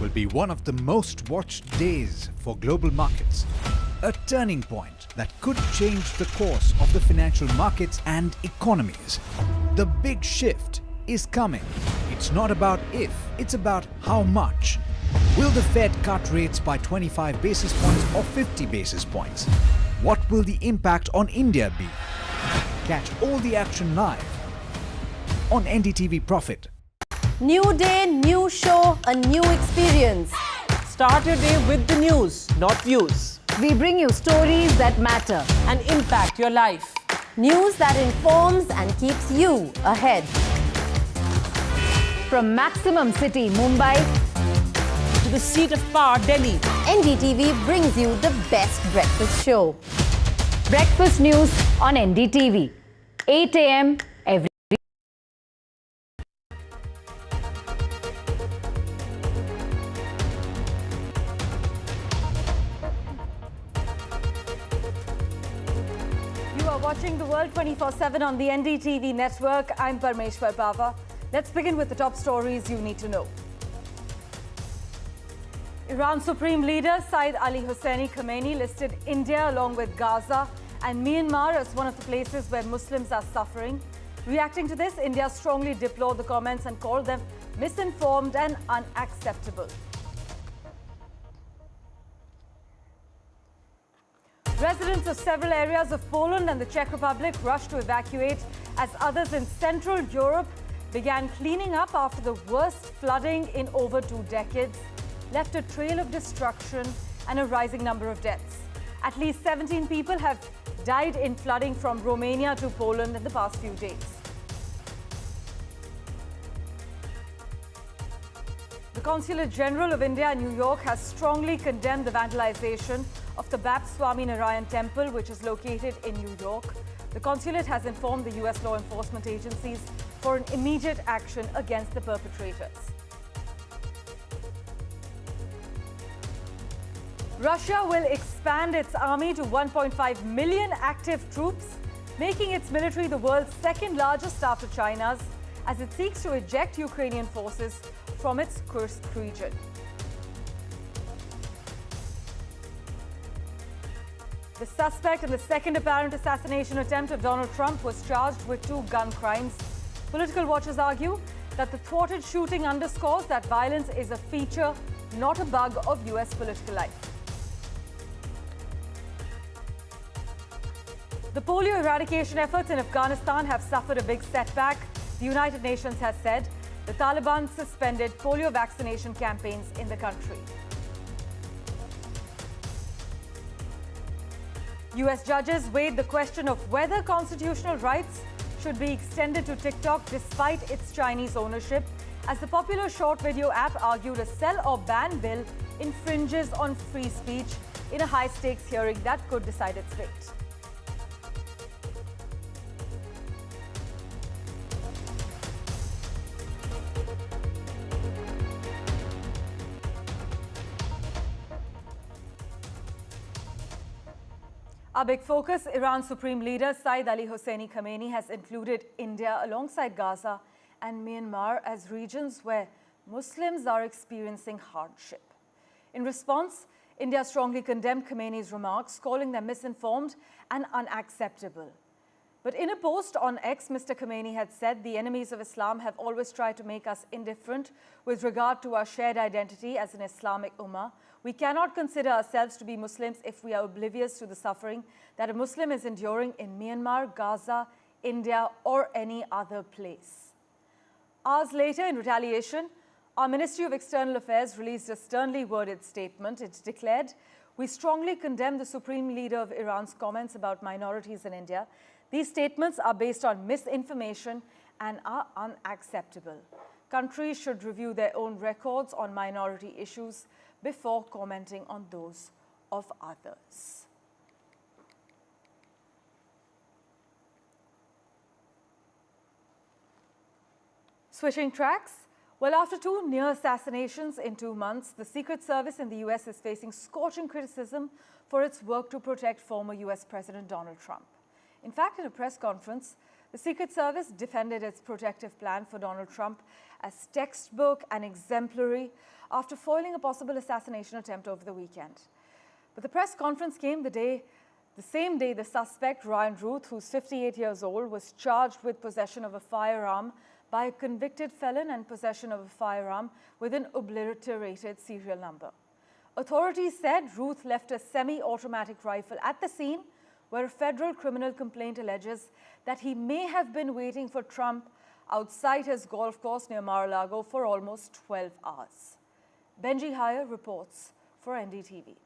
will be one of the most watched days for global markets. A turning point that could change the course of the financial markets and economies. The big shift is coming. It's not about if, it's about how much. Will the Fed cut rates by 25 basis points or 50 basis points? What will the impact on India be? Catch all the action live on NDTV Profit. New day, new show, a new experience. Start your day with the news, not views. We bring you stories that matter And impact your life. News that informs and keeps you ahead. from Maximum City, Mumbai, To the seat of power, Delhi. NDTV brings you the best breakfast show. breakfast news on NDTV, 8 a.m. every. You are watching The World 24/7 on the NDTV network. I'm Parmeshwar Bava. Let's begin with the top stories you need to know. Iran Supreme Leader Saeed Ali Khamenei listed India along with Gaza and Myanmar as one of the places where Muslims are suffering. Reacting to this, India strongly deplored the comments and called them misinformed and unacceptable. Residents of several areas of Poland and the Czech Republic rushed to evacuate as others in Central Europe began cleaning up after the worst flooding in over 2 decades left a trail of destruction and a rising number of deaths. At least 17 people have died in flooding from Romania to Poland in the past few days. The Consulate General of India in New York has strongly condemned the vandalization of the Baptist Swami Narayan Temple, which is located in New York. The consulate has informed the U.S. law enforcement agencies for an immediate action against the perpetrators. Russia will expand its army to 1.5 million active troops, making its military the world's second largest after China's, as it seeks to eject Ukrainian forces from its Kursk region. The suspect in the second apparent assassination attempt of Donald Trump was charged with 2 gun crimes. Political watchers argue that the thwarted shooting underscores that violence is a feature, not a bug, of U.S. political life. The polio eradication efforts in Afghanistan have suffered a big setback. The United Nations has said the Taliban suspended polio vaccination campaigns in the country. U.S. judges weighed the question of whether constitutional rights should be extended to TikTok despite its Chinese ownership, as the popular short video app argued a sell or ban bill infringes on free speech in a high-stakes hearing that could decide its fate. Our big focus, Iran's Supreme Leader Saeed Ali Khamenei has included India alongside Gaza and Myanmar as regions where Muslims are experiencing hardship. In response, India strongly condemned Khamenei's remarks, calling them misinformed and unacceptable. But in a post on X, Mr. Khamenei had said the enemies of Islam have always tried to make us indifferent with regard to our shared identity as an Islamic Ummah. We cannot consider ourselves to be Muslims if we are oblivious to the suffering that a Muslim is enduring in Myanmar, Gaza, India, or any other place. Hours later, in retaliation, our Ministry of External Affairs released a sternly worded statement. It declared, "We strongly condemn the Supreme Leader of Iran's comments about minorities in India. These statements are based on misinformation and are unacceptable. Countries should review their own records on minority issues before commenting on those of others." Switching tracks, well, after 2 near assassinations in 2 months, the Secret Service in the U.S. is facing scorching criticism for its work to protect former U.S. President Donald Trump. In fact, in a press conference, the Secret Service defended its protective plan for Donald Trump as textbook and exemplary, after foiling a possible assassination attempt over the weekend. But the press conference came the same day the suspect, Ryan Ruth, who's 58 years old, was charged with possession of a firearm by a convicted felon and possession of a firearm with an obliterated serial number. Authorities said Ruth left a semi-automatic rifle at the scene, where a federal criminal complaint alleges that he may have been waiting for Trump outside his golf course near Mar-a-Lago for almost 12 hours. Benji Hire reports for NDTV.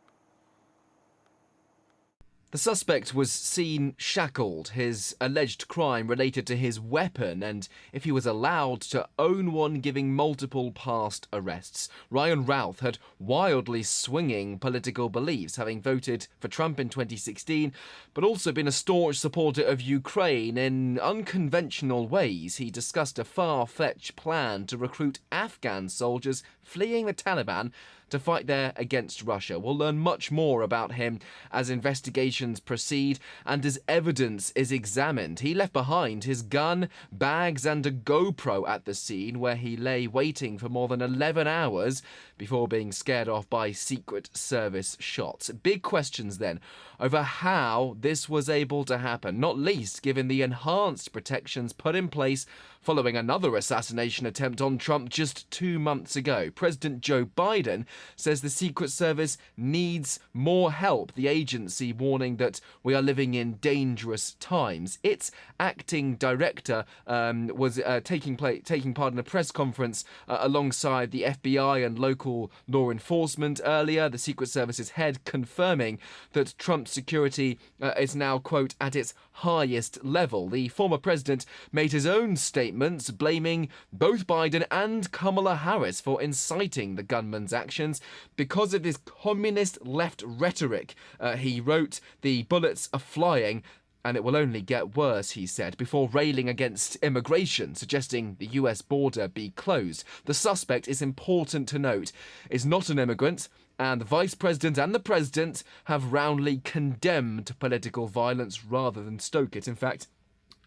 The suspect was seen shackled, his alleged crime related to his weapon, and if he was allowed to own one, giving multiple past arrests. Ryan Routh had wildly swinging political beliefs, having voted for Trump in 2016, but also been a staunch supporter of Ukraine in unconventional ways. He discussed a far-fetched plan to recruit Afghan soldiers fleeing the Taliban to fight there against Russia. We'll learn much more about him as investigations proceed and as evidence is examined. He left behind his gun, bags and a GoPro at the scene, where he lay waiting for more than 11 hours before being scared off by Secret Service shots. Big questions then over how this was able to happen, not least given the enhanced protections put in place following another assassination attempt on Trump just 2 months ago. President Joe Biden says the Secret Service needs more help, the agency warning that we are living in dangerous times. Its acting director was taking part in a press conference alongside the FBI and local law enforcement earlier. The Secret Service's head confirming that Trump's security is now, quote, at its highest level. The former president made his own statements blaming both Biden and Kamala Harris for inciting the gunman's actions because of his communist left rhetoric. He wrote, "The bullets are flying, and it will only get worse," he said, before railing against immigration, suggesting the US border be closed. The suspect, is important to note, is not an immigrant, and the Vice President and the President have roundly condemned political violence rather than stoke it. In fact,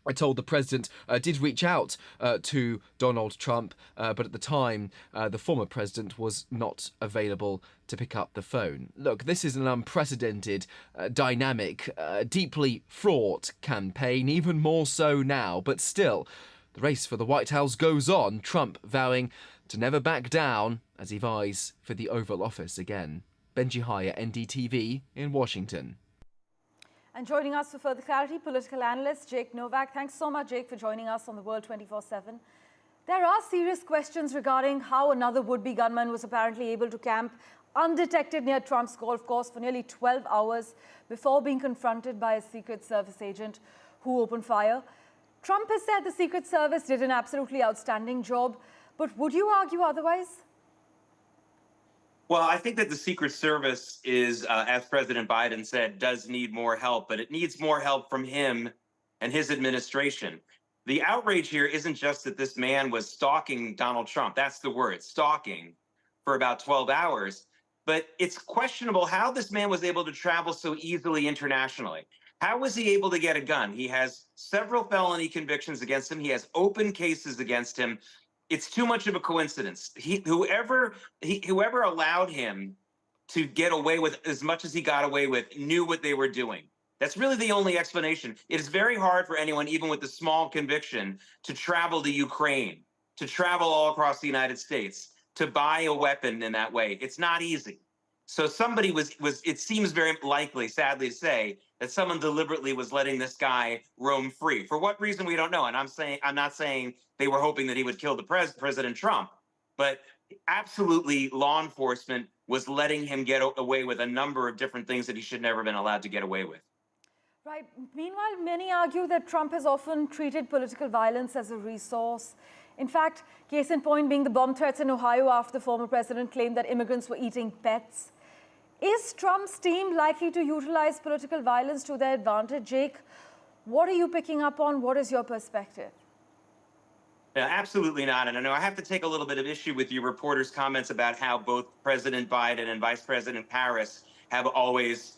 I told the president did reach out to Donald Trump, but at the time, the former president was not available to pick up the phone. Look, this is an unprecedented, dynamic, deeply fraught campaign, even more so now, but still, the race for the White House goes on, Trump vowing to never back down as he vies for the Oval Office again. Benji Hire, NDTV in Washington. And joining us for further clarity, political analyst Jake Novak. Thanks so much, Jake, for joining us on the World 24/7. There are serious questions regarding how another would-be gunman was apparently able to camp undetected near Trump's golf course for nearly 12 hours before being confronted by a Secret Service agent who opened fire. Trump has said the Secret Service did an absolutely outstanding job, but would you argue otherwise? Well, I think that the Secret Service is, as President Biden said, does need more help, but it needs more help from him and his administration. The outrage here isn't just that this man was stalking Donald Trump. That's the word, stalking, for about 12 hours. But it's questionable how this man was able to travel so easily internationally. How was he able to get a gun? He has several felony convictions against him. He has open cases against him. It's too much of a coincidence. Whoever allowed him to get away with as much as he got away with knew what they were doing. That's really the only explanation. It is very hard for anyone, even with a small conviction, to travel to Ukraine, to travel all across the United States, to buy a weapon in that way. It's not easy. So somebody was it seems very likely, sadly to say, that someone deliberately was letting this guy roam free. For what reason, we don't know. And I'm not saying they were hoping that he would kill the President Trump, but absolutely law enforcement was letting him get away with a number of different things that he should never have been allowed to get away with. Right. Meanwhile, many argue that Trump has often treated political violence as a resource. In fact, case in point being the bomb threats in Ohio after the former president claimed that immigrants were eating pets. Is Trump's team likely to utilize political violence to their advantage? Jake, what are you picking up on? What is your perspective? No, absolutely not. And I know I have to take a little bit of issue with your reporter's comments about how both President Biden and Vice President Harris have always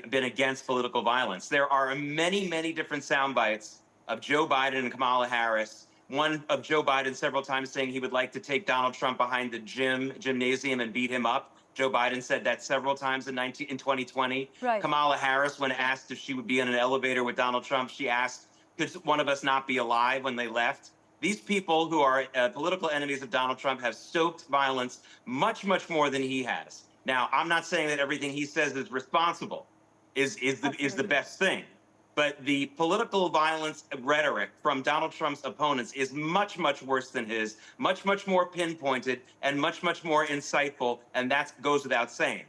been against political violence. There are many, many different sound bites of Joe Biden and Kamala Harris One of Joe Biden several times saying he would like to take Donald Trump behind the gymnasium and beat him up. Joe Biden said that several times in 2020. Right. Kamala Harris, when asked if she would be in an elevator with Donald Trump, she asked, could one of us not be alive when they left? These people who are political enemies of Donald Trump have stoked violence much, much more than he has. Now, I'm not saying that everything he says is responsible, is the best thing. But the political violence rhetoric from Donald Trump's opponents is much, much worse than his, much, much more pinpointed, and much, much more insightful, and that goes without saying.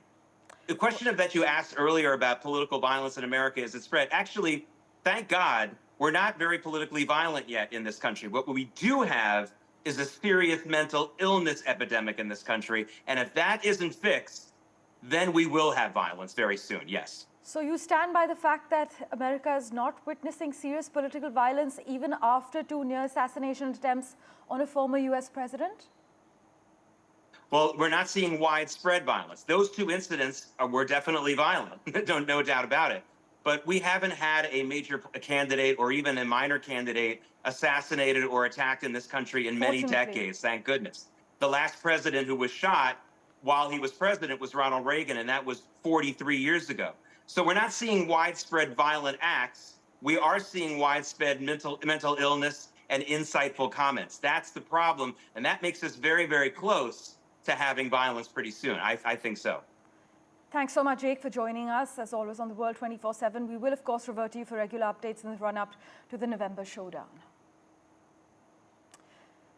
The question that you asked earlier about political violence in America is it spread. Actually, thank God, we're not very politically violent yet in this country. What we do have is a serious mental illness epidemic in this country, and if that isn't fixed, then we will have violence very soon, yes. So you stand by the fact that America is not witnessing serious political violence even after 2 near assassination attempts on a former US president? Well, we're not seeing widespread violence. Those 2 incidents were definitely violent, no doubt about it. But we haven't had a major candidate or even a minor candidate assassinated or attacked in this country in many decades, thank goodness. The last president who was shot while he was president was Ronald Reagan, and that was 43 years ago. So we're not seeing widespread violent acts. We are seeing widespread mental illness and insightful comments. That's the problem, and that makes us very, very close to having violence pretty soon. I think so. Thanks so much, Jake, for joining us, as always, on The World 24/7. We will, of course, revert to you for regular updates in the run-up to the November showdown.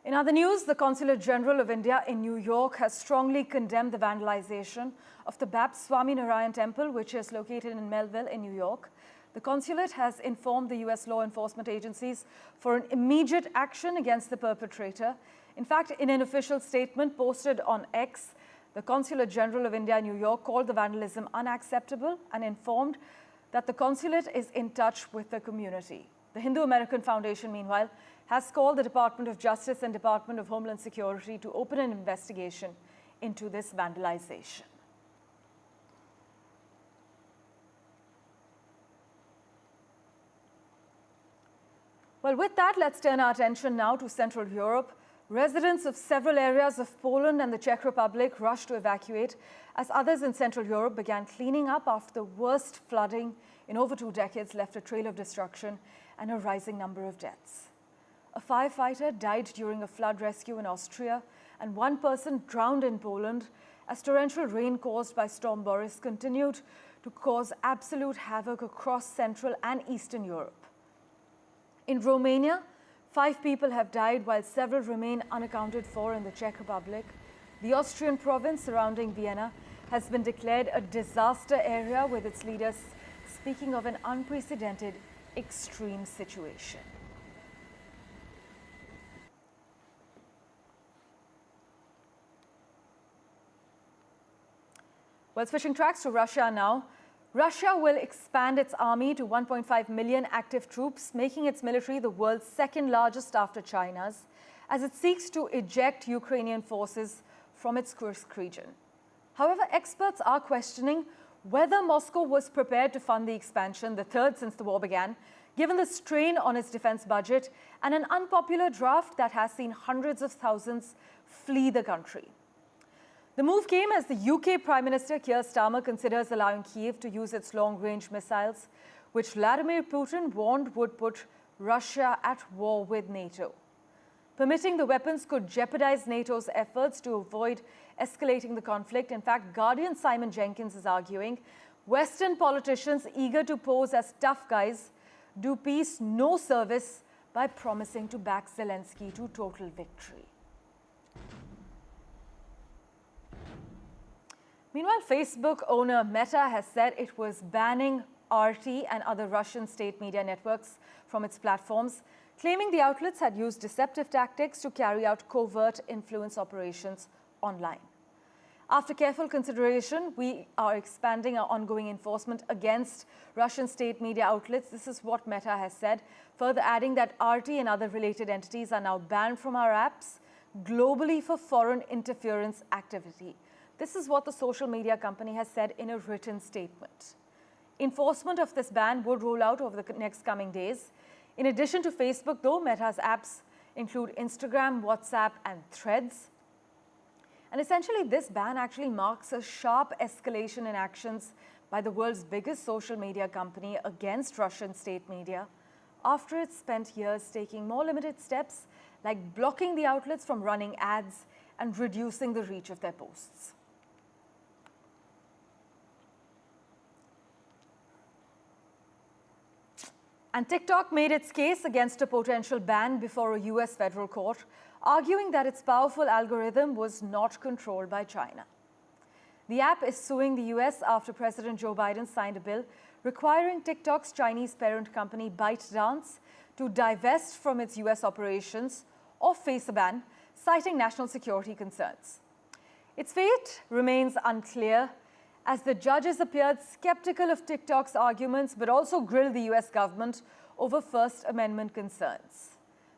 In other news, the Consulate General of India in New York has strongly condemned the vandalization of the Baptist Swami Narayan Temple, which is located in Melville in New York. The consulate has informed the US law enforcement agencies for an immediate action against the perpetrator. In fact, in an official statement posted on X, the Consulate General of India in New York called the vandalism unacceptable and informed that the consulate is in touch with the community. The Hindu American Foundation, meanwhile, has called the Department of Justice and Department of Homeland Security to open an investigation into this vandalization. Well, with that, let's turn our attention now to Central Europe. Residents of several areas of Poland and the Czech Republic rushed to evacuate as others in Central Europe began cleaning up after the worst flooding in over 2 decades left a trail of destruction and a rising number of deaths. A firefighter died during a flood rescue in Austria, and 1 person drowned in Poland as torrential rain caused by Storm Boris continued to cause absolute havoc across Central and Eastern Europe. In Romania, 5 people have died while several remain unaccounted for in the Czech Republic. The Austrian province surrounding Vienna has been declared a disaster area, with its leaders speaking of an unprecedented extreme situation. Well, switching tracks to Russia now. Russia will expand its army to 1.5 million active troops, making its military the world's 2nd largest after China's, as it seeks to eject Ukrainian forces from its Kursk region. However, experts are questioning whether Moscow was prepared to fund the expansion, the 3rd since the war began, given the strain on its defense budget and an unpopular draft that has seen hundreds of thousands flee the country. The move came as the UK Prime Minister Keir Starmer considers allowing Kyiv to use its long-range missiles, which Vladimir Putin warned would put Russia at war with NATO. Permitting the weapons could jeopardize NATO's efforts to avoid escalating the conflict. In fact, Guardian's Simon Jenkins is arguing Western politicians eager to pose as tough guys do peace no service by promising to back Zelensky to total victory. Meanwhile, Facebook owner Meta has said it was banning RT and other Russian state media networks from its platforms, claiming the outlets had used deceptive tactics to carry out covert influence operations online. After careful consideration, we are expanding our ongoing enforcement against Russian state media outlets. This is what Meta has said, further adding that RT and other related entities are now banned from our apps globally for foreign interference activity. This is what the social media company has said in a written statement. Enforcement of this ban would roll out over the next coming days. In addition to Facebook, though, Meta's apps include Instagram, WhatsApp, and Threads. And essentially, this ban actually marks a sharp escalation in actions by the world's biggest social media company against Russian state media after it spent years taking more limited steps like blocking the outlets from running ads and reducing the reach of their posts. And TikTok made its case against a potential ban before a US federal court, arguing that its powerful algorithm was not controlled by China. The app is suing the US after President Joe Biden signed a bill requiring TikTok's Chinese parent company ByteDance to divest from its US operations or face a ban, citing national security concerns. Its fate remains unclear, as the judges appeared skeptical of TikTok's arguments but also grilled the US government over First Amendment concerns.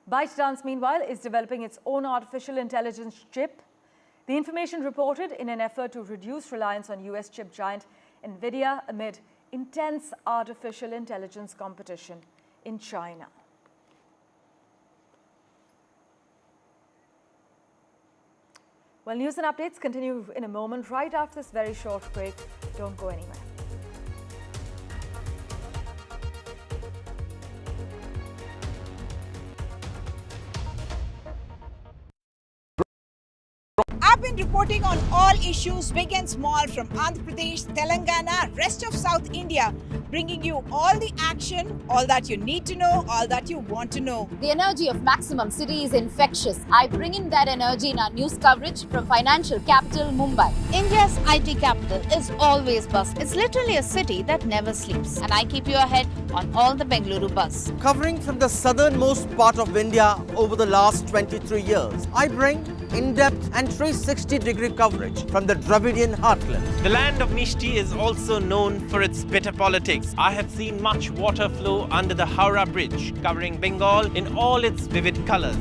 ByteDance, meanwhile, is developing its own artificial intelligence chip. The information reported in an effort to reduce reliance on US chip giant NVIDIA amid intense artificial intelligence competition in China. Well, news and updates continue in a moment, right after this very short break. Don't go anywhere. I've been reporting on all issues, big and small, from Andhra Pradesh, Telangana, rest of South India, bringing you all the action, all that you need to know, all that you want to know. The energy of Maximum City is infectious. I bring in that energy in our news coverage from financial capital Mumbai. India's IT capital is always buzz. It's literally a city that never sleeps. And I keep you ahead on all the Bengaluru buzz. Covering from the southernmost part of India over the last 23 years, I bring in-depth and 360-degree coverage from the Dravidian heartland. The land of Mishti is also known for its bitter politics. I have seen much water flow under the Howrah Bridge, covering Bengal in all its vivid colors.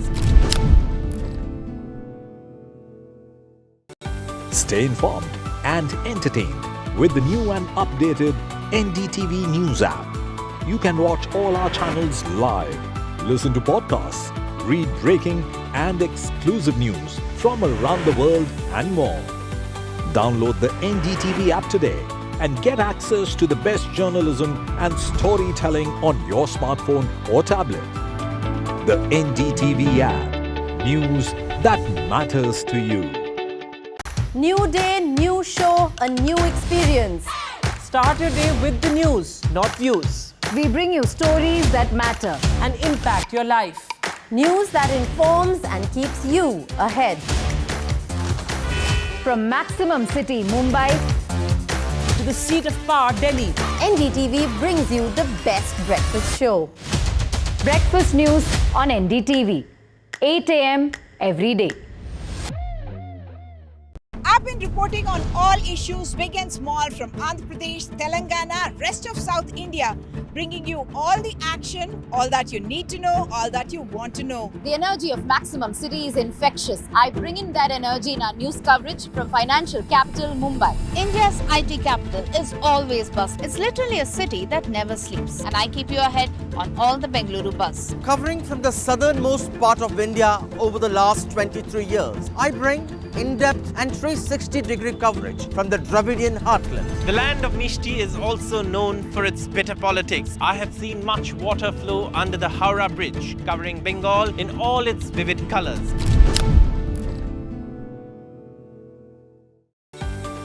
Stay informed and entertained with the new and updated NDTV News app. You can watch all our channels live, listen to podcasts, read breaking and exclusive news from around the world and more. Download the NDTV app today and get access to the best journalism and storytelling on your smartphone or tablet. The NDTV app. News that matters to you. New day, new show, a new experience. Start your day with the news, not views. We bring you stories that matter And impact your life. News that informs and keeps you ahead. from Maximum City, Mumbai, To the seat of power, Delhi. NDTV brings you the best breakfast show. breakfast news on NDTV, 8 a.m. every day. I've been reporting on all issues, big and small, from Andhra Pradesh, Telangana, rest of South India, bringing you all the action, all that you need to know, all that you want to know. The energy of Maximum City is infectious. I bring in that energy in our news coverage from financial capital Mumbai. India's IT capital is always buzz. It's literally a city that never sleeps. And I keep you ahead on all the Bengaluru buzz. Covering from the southernmost part of India over the last 23 years, I bring in-depth and 360-degree coverage from the Dravidian heartland. The land of Mishti is also known for its bitter politics. I have seen much water flow under the Howrah Bridge, covering Bengal in all its vivid colors.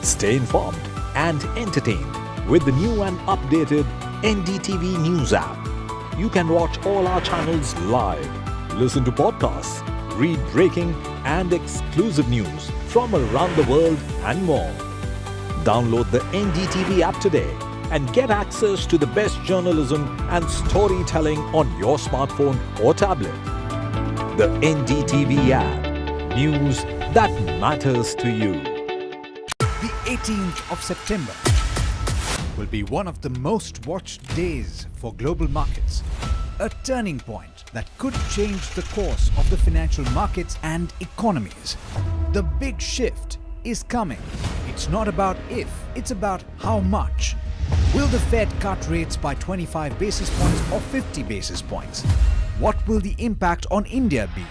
Stay informed and entertained with the new and updated NDTV News app. You can watch all our channels live, listen to podcasts, read breaking and exclusive news from around the world and more. Download the NDTV app today and get access to the best journalism and storytelling on your smartphone or tablet. The NDTV app. News that matters to you. The 18th of September will be one of the most watched days for global markets. A turning point that could change the course of the financial markets and economies. The big shift is coming. It's not about if, it's about how much. Will the Fed cut rates by 25 basis points or 50 basis points? What will the impact on India be?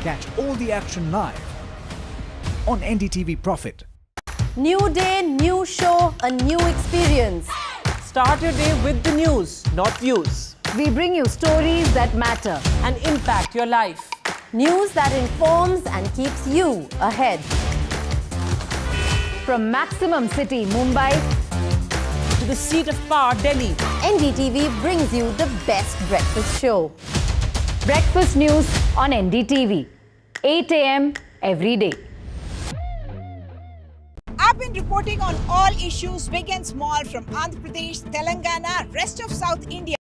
Catch all the action live on NDTV Profit. New day, new show, a new experience. Start your day with the news, not views. We bring you stories that matter And impact your life. News that informs and keeps you ahead. from Maximum City, Mumbai, To the seat of power, Delhi. NDTV brings you the best breakfast show. breakfast news on NDTV, 8 a.m. every day. I've been reporting on all issues, big and small, from Andhra Pradesh, Telangana, rest of South India.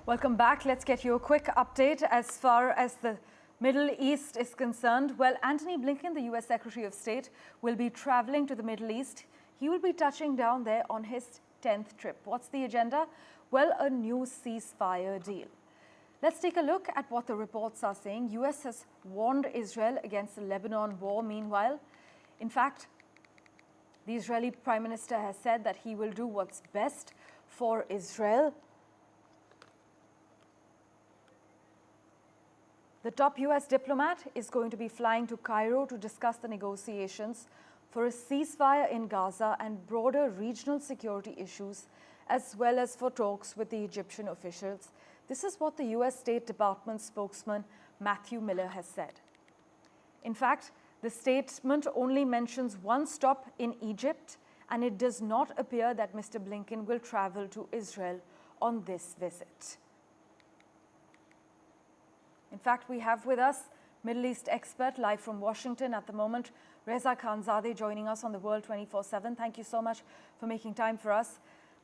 Welcome back. Let's get you a quick update as far as the Middle East is concerned. Well, Antony Blinken, the US Secretary of State, will be traveling to the Middle East. He will be touching down there on his 10th trip. What's the agenda? Well, a new ceasefire deal. Let's take a look at what the reports are saying. US has warned Israel against the Lebanon war. Meanwhile, in fact, the Israeli Prime Minister has said that he will do what's best for Israel. The top US diplomat is going to be flying to Cairo to discuss the negotiations for a ceasefire in Gaza and broader regional security issues, as well as for talks with the Egyptian officials. This is what the US State Department spokesman Matthew Miller has said. In fact, the statement only mentions one stop in Egypt, and it does not appear that Mr. Blinken will travel to Israel on this visit. In fact, we have with us Middle East expert live from Washington at the moment, Reza Khanzadeh, joining us on the World 24/7. Thank you so much for making time for us.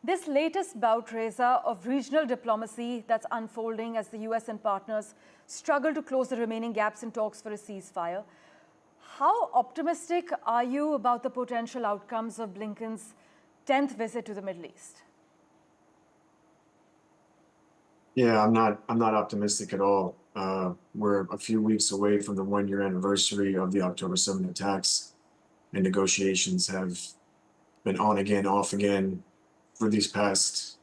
This latest bout, Reza, of regional diplomacy that's unfolding as the US and partners struggle to close the remaining gaps in talks for a ceasefire. How optimistic are you about the potential outcomes of Blinken's 10th visit to the Middle East? Yeah, I'm not optimistic at all. We're a few weeks away from the 1-year anniversary of the October 7 attacks, and negotiations have been on again, off again for these past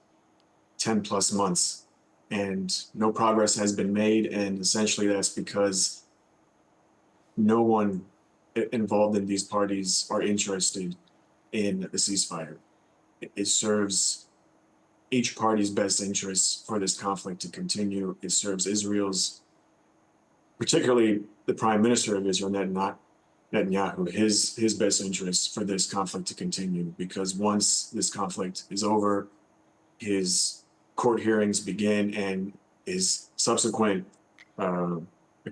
10 plus months, and no progress has been made. And essentially that's because no one involved in these parties are interested in the ceasefire. It serves each party's best interests for this conflict to continue. It serves Israel's, particularly the Prime Minister of Israel, Netanyahu, his best interests for this conflict to continue, because once this conflict is over, his court hearings begin and his subsequent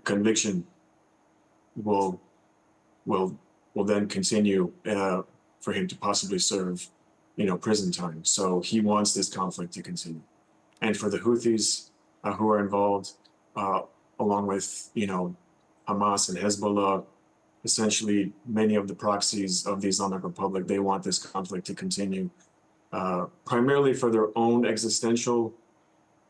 conviction will then continue for him to possibly serve prison time. So he wants this conflict to continue. And for the Houthis who are involved, along with, Hamas and Hezbollah, essentially many of the proxies of the Islamic Republic, they want this conflict to continue, primarily for their own existential,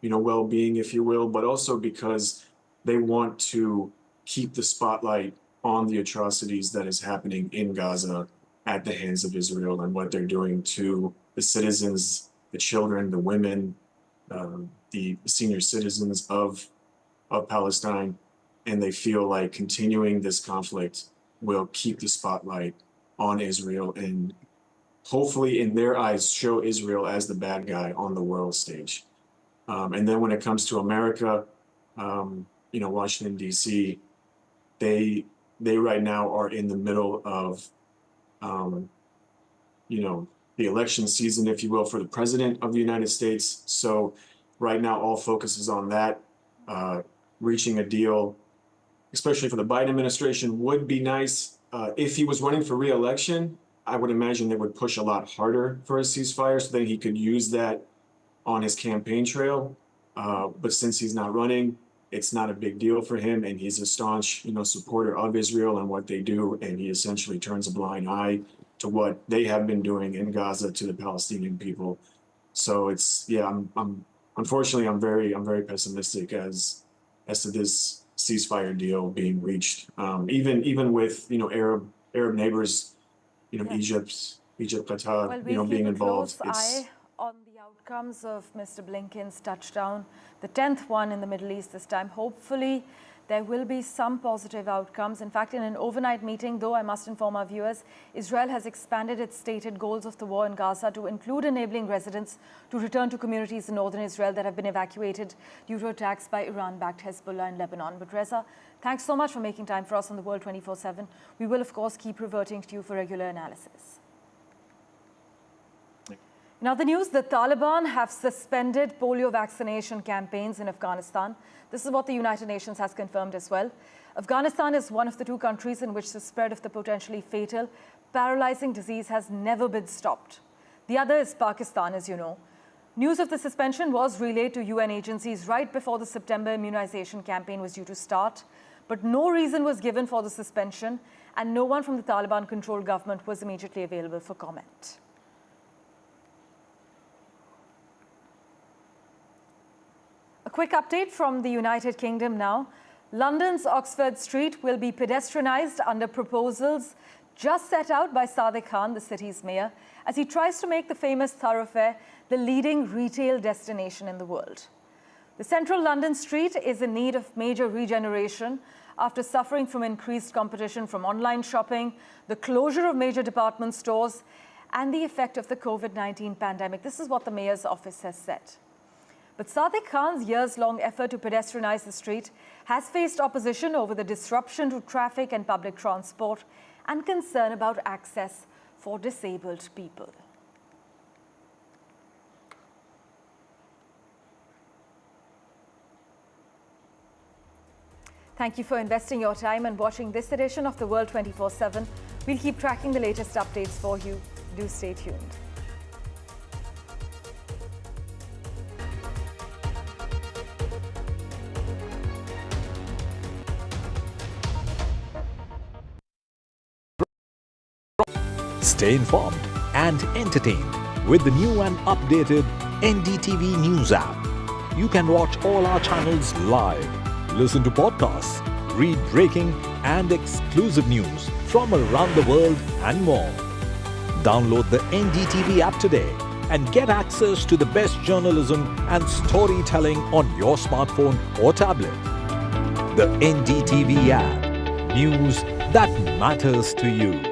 well-being, if you will, but also because they want to keep the spotlight on the atrocities that is happening in Gaza at the hands of Israel and what they're doing to the citizens, the children, the women, the senior citizens of Palestine. And they feel like continuing this conflict will keep the spotlight on Israel and hopefully in their eyes show Israel as the bad guy on the world stage. And then when it comes to America, Washington, D.C., they right now are in the middle of the election season, if you will, for the president of the United States. So right now, all focus is on that. Reaching a deal, especially for the Biden administration, would be nice. If he was running for re-election, I would imagine they would push a lot harder for a ceasefire so that he could use that on his campaign trail. But since he's not running, it's not a big deal for him, and he's a staunch, supporter of Israel and what they do, and he essentially turns a blind eye to what they have been doing in Gaza to the Palestinian people. So unfortunately, I'm very pessimistic as to this ceasefire deal being reached. Even with Arab neighbors, Egypt, Qatar, Well, we'll being keep a involved. close eye on the outcomes of Mr. Blinken's touchdown, the 10th one in the Middle East this time. Hopefully, there will be some positive outcomes. In fact, in an overnight meeting, though, I must inform our viewers, Israel has expanded its stated goals of the war in Gaza to include enabling residents to return to communities in northern Israel that have been evacuated due to attacks by Iran-backed Hezbollah in Lebanon. But Reza, thanks so much for making time for us on the World 24/7. We will, of course, keep reverting to you for regular analysis. Now, the news, the Taliban have suspended polio vaccination campaigns in Afghanistan. This is what the United Nations has confirmed as well. Afghanistan is one of the two countries in which the spread of the potentially fatal, paralyzing disease has never been stopped. The other is Pakistan, as you know. News of the suspension was relayed to UN agencies right before the September immunization campaign was due to start, but no reason was given for the suspension, and no one from the Taliban-controlled government was immediately available for comment. A quick update from the United Kingdom now. London's Oxford Street will be pedestrianised under proposals just set out by Sadiq Khan, the city's mayor, as he tries to make the famous thoroughfare the leading retail destination in the world. The central London street is in need of major regeneration after suffering from increased competition from online shopping, the closure of major department stores, and the effect of the COVID-19 pandemic. This is what the mayor's office has said. But Sadiq Khan's years-long effort to pedestrianise the street has faced opposition over the disruption to traffic and public transport and concern about access for disabled people. Thank you for investing your time and watching this edition of the World 24/7. We'll keep tracking the latest updates for you. Do stay tuned. Stay informed and entertained with the new and updated NDTV News app. You can watch all our channels live, listen to podcasts, read breaking and exclusive news from around the world and more. Download the NDTV app today and get access to the best journalism and storytelling on your smartphone or tablet. The NDTV app. News that matters to you.